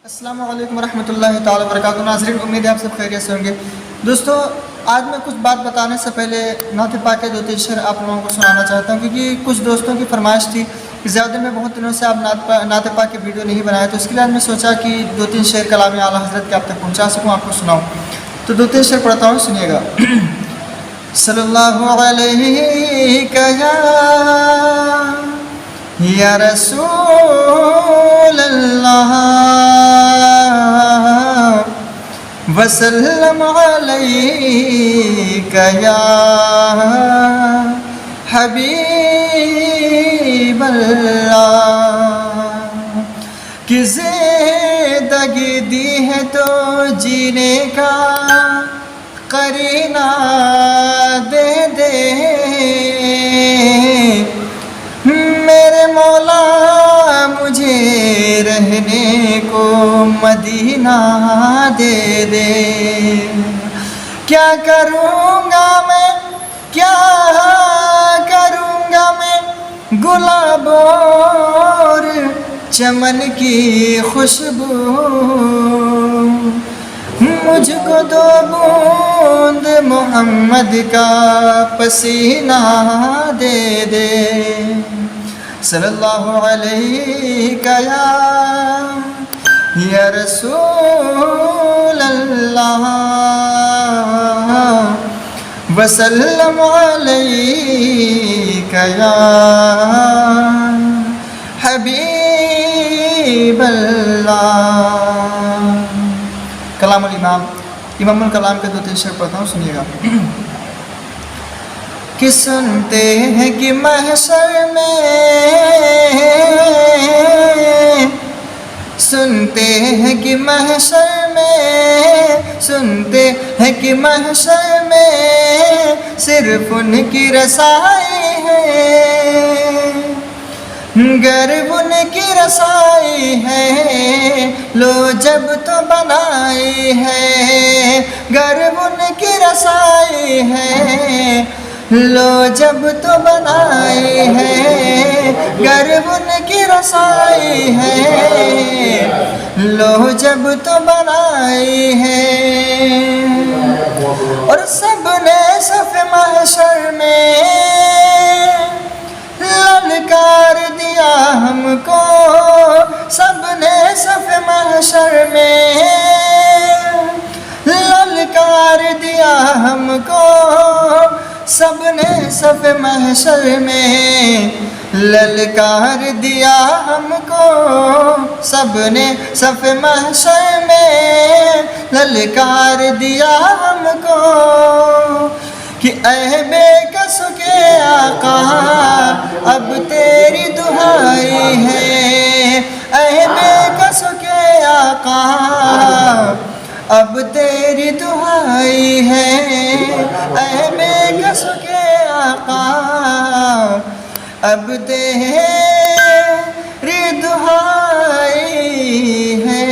السلام علیکم ورحمۃ اللہ تعالی وبرکاتہ۔ ناظرین، امید ہے آپ سب خیریت سے ہوں گے۔ دوستو، آج میں کچھ بات بتانے سے پہلے نعت پاک کے 2-3 شعر آپ لوگوں کو سنانا چاہتا ہوں، کیونکہ کچھ دوستوں کی فرمائش تھی کہ زیادہ میں بہت دنوں سے آپ نعت پاک کی ویڈیو نہیں بنائے، تو اس کے لیے میں سوچا کہ 2-3 شعر کلام اعلیٰ حضرت کے آپ تک پہنچا سکوں، آپ کو سناؤں۔ تو 2-3 شعر پڑھتا ہوں، سنیے گا۔ صلی اللہ علیہ یا رسول اللہ وسلم علیک یا حبیب اللہ، کہ زندگی دی ہے تو جینے کا قرینہ دے دے، میرے مولا مجھے رہنے کو مدینہ دے دے۔ کیا کروں گا میں گلاب اور چمن کی خوشبو، مجھ کو 2 بوند محمد کا پسینہ دے دے۔ صلی اللہ علیہ یا رسول اللہ وسلم علیک یا حبیب اللہ۔ کلام الامام، امام الکلام کے 2-3 شعر پڑھتا ہوں، سنیے گا۔ کہ سنتے ہیں کہ محشر میں، سنتے ہیں کہ محشر میں صرف ان کی رسائی ہے، گر ان کی رسائی ہے لو جب تو بنائی ہے، گر ان کی رسائی ہے لو جب تو بنائی ہے، گر ان کی رسائی ہے لو جب تو بنائی ہے۔ اور سب نے صف محشر میں للکار دیا ہم کو، سب نے صف محشر میں للکار دیا ہم کو، سب نے صف محشر میں للکار دیا ہم کو، سب نے صف محشر میں للکار دیا ہم کو، کہ اے بے کس کے آقا اب تیری دہائی ہے، اے بے کس کے آقا اب تیری دہائی ہے، اے بے کس کے آقا اب تیری دہائی ہے۔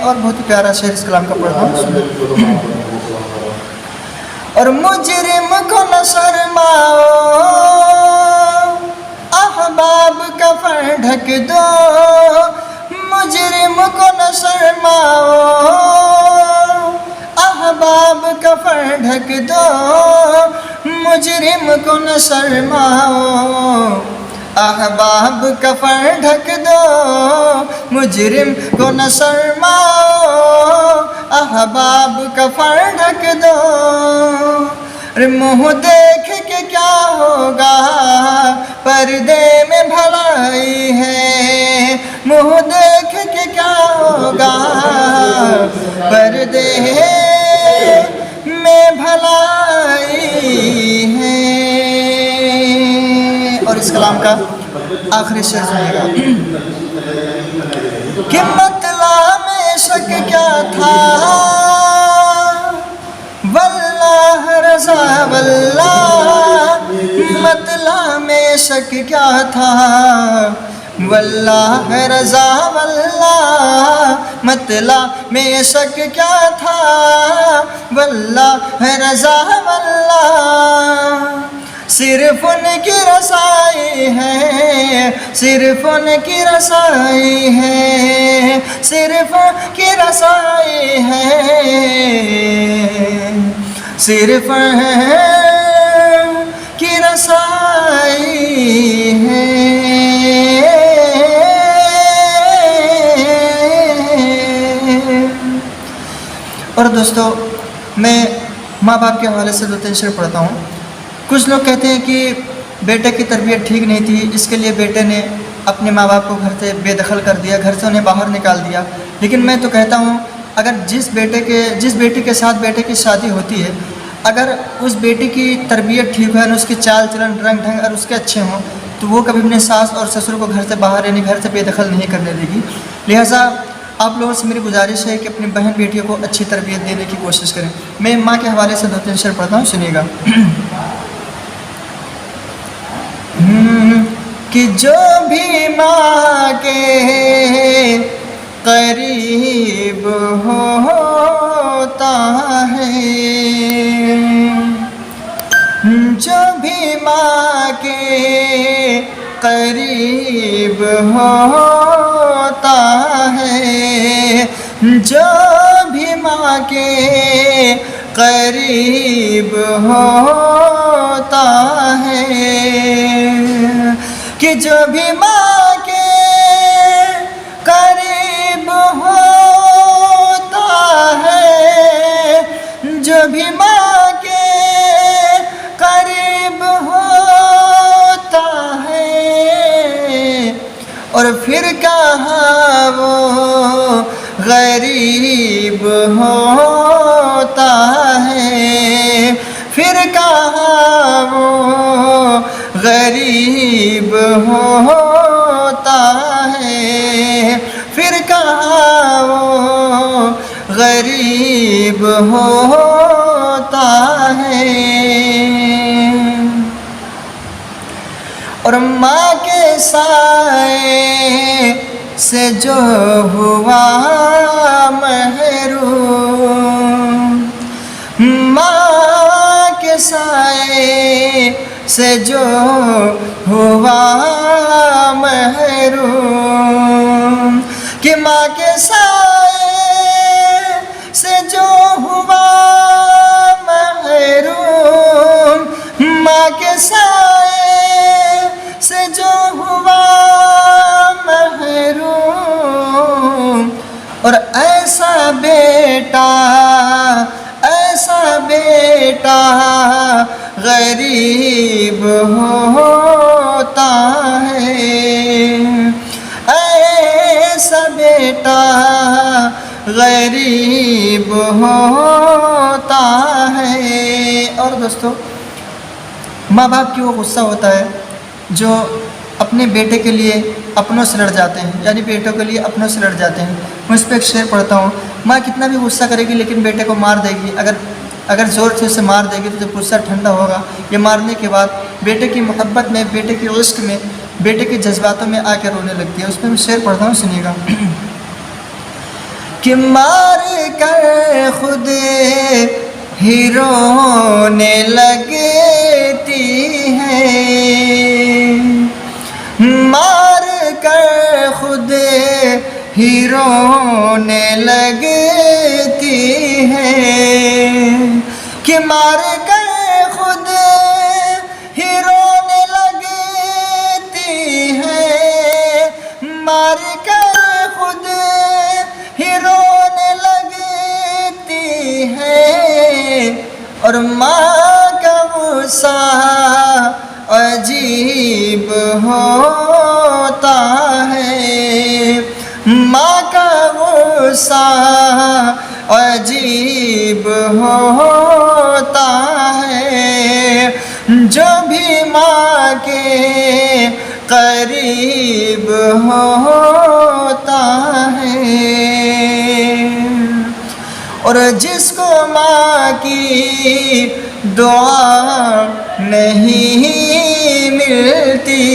اور بہت ہی پیارا شعر اس کلام کا پڑھتا ہوں۔ اور مجرم کو نہ شرماؤ، احباب کا فر ڈھک دو، مجرم کو نہ شرماؤ، احباب کا فر ڈھک دو، مجرم کو نہ شرماؤ، احباب کا فر ڈھک دو، مجرم کو نہ شرماؤ، احباب کا فر ڈھک دو۔ منہ دیکھ کے کیا ہوگا پردے میں بھلائی ہے، منہ دیکھ کے کیا ہوگا پردے میں بھلائی ہے۔ اور اس کلام کا آخری شعر سنیے گا۔ کہ مطلع میں شک کیا تھا واللہ رضا واللہ، مطلع میں شک کیا تھا واللہ رضا واللہ، مطلع میں شک کیا تھا واللہ رضا واللہ، صرف ان کی رسائی ہے، صرف ان کی رسائی ہے، صرف ان کی رسائی ہے، صرف ان کی رسائی ہے۔ اور دوستو، میں ماں باپ کے حوالے سے 2-3 شعر پڑھتا ہوں۔ کچھ لوگ کہتے ہیں کہ بیٹے کی تربیت ٹھیک نہیں تھی، اس کے لیے بیٹے نے اپنے ماں باپ کو گھر سے بے دخل کر دیا، گھر سے انہیں باہر نکال دیا۔ لیکن میں تو کہتا ہوں، اگر جس بیٹی کے ساتھ بیٹے کی شادی ہوتی ہے، اگر اس بیٹی کی تربیت ٹھیک ہے، اس کی چال چلن، رنگ ڈھنگ اور اس کے اچھے ہوں، تو وہ کبھی اپنے ساس اور سسر کو گھر سے باہر یعنی گھر سے بے دخل نہیں کرنے دے گی۔ لہٰذا آپ لوگوں سے میری گزارش ہے کہ اپنی بہن بیٹیوں کو اچھی تربیت دینے کی کوشش کریں۔ میں ماں کے حوالے سے 2-3 شعر پڑھتا ہوں، سنیے گا۔ کہ جو بھی ماں کے قریب ہوتا ہے، جو بھی ماں کے قریب ہوتا ہے، جو بھی ماں کے قریب ہوتا ہے، کہ جو بھی ماں کے قریب ہوتا ہے، جو بھی ماں کے قریب ہوتا ہے، اور پھر کہاں وہ غریب ہوتا ہے، پھر کہاں وہ غریب ہوتا ہے، پھر کہاں وہ غریب ہوتا ہے۔ اور ماں کے سائے سے جو ہوا محروم، ماں کے سائے سے جو ہوا محروم، کہ ماں کے سائے سے جو ہوا محروم، ماں کے سائے سے جو ہوا محروم، اور ایسا بیٹا غریب ہوتا ہے، ایسا بیٹا غریب ہوتا ہے۔ اور دوستو، ماں باپ کی وہ غصہ ہوتا ہے جو اپنے بیٹے کے لیے اپنوں سے لڑ جاتے ہیں، یعنی بیٹوں کے لیے اپنوں سے لڑ جاتے ہیں۔ میں اس پہ ایک شعر پڑھتا ہوں۔ ماں کتنا بھی غصہ کرے گی لیکن بیٹے کو مار دے گی، اگر زور سے اسے مار دے گی تو جب غصہ ٹھنڈا ہوگا، یہ مارنے کے بعد بیٹے کی محبت میں، بیٹے کے عشق میں، بیٹے کے جذباتوں میں آ کے رونے لگتی ہے۔ اس پہ میں شعر پڑھتا ہوں، سنیے گا۔ کہ مار کر خود ہی رونے لگتی ہے، مار کر خود ہی رونے لگتی ہے، کہ مار کر خود ہی رونے لگتی ہے، مار کر خود ہی رونے لگتی ہے، اور ماں کا غصہ عجیب ہوتا ہے، ماں کا غصہ عجیب ہوتا ہے، جو بھی ماں کے قریب ہوتا ہے، اور جس کو ماں کی دعا نہیں ملتی،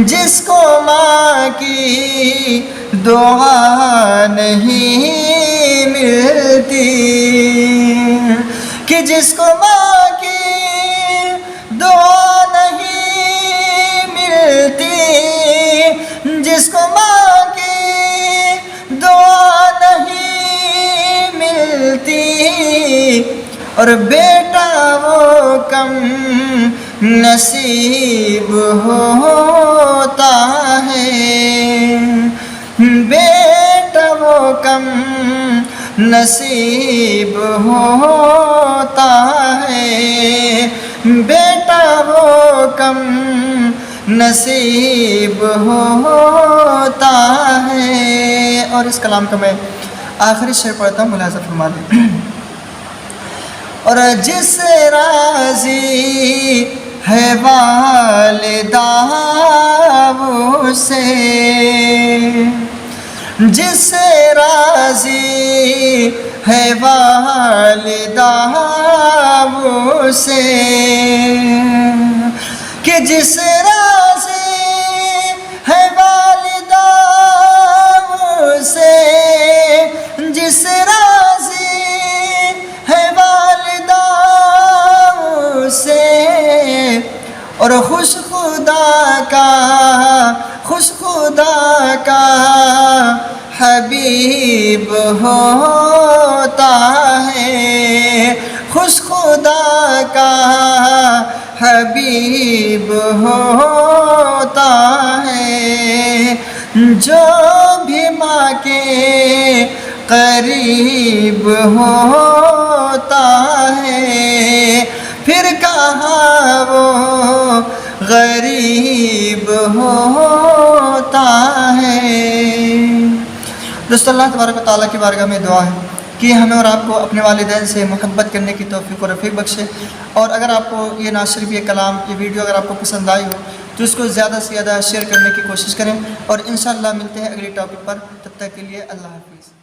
جس کو ماں کی دعا نہیں ملتی، کہ جس کو ماں کی دعا نہیں ملتی جس کو ماں کی دعا نہیں ملتی، اور بیٹا وہ کم نصیب ہوتا ہے، بیٹا وہ کم نصیب ہوتا ہے، بیٹا وہ کم نصیب ہوتا ہے۔ اور اس کلام کا میں آخری شعر پڑھتا ہوں، ملاحظہ فرما لیں۔ اور جس راضی ہے والدہ سے، جس راضی ہے والدہ سے، کہ جس راضی ہے والدہ سے، جس راضی ہے والدہ سے، اور خوش خدا کا حبیب ہوتا ہے، خوش خدا کا حبیب ہوتا ہے، جو بھی ماں کے قریب ہوتا ہے، پھر کہاں وہ غریب ہوتا ہے۔ دوستو، اللہ تبارک و تعالیٰ کی بارگاہ میں دعا ہے کہ ہمیں اور آپ کو اپنے والدین سے محبت کرنے کی توفیق و رفیق بخشے، اور اگر آپ کو یہ نہ صرف یہ کلام، یہ ویڈیو اگر آپ کو پسند آئی ہو تو اس کو زیادہ سے زیادہ شیئر کرنے کی کوشش کریں، اور انشاءاللہ ملتے ہیں اگلی ٹاپک پر، تب تک کے لیے اللہ حافظ۔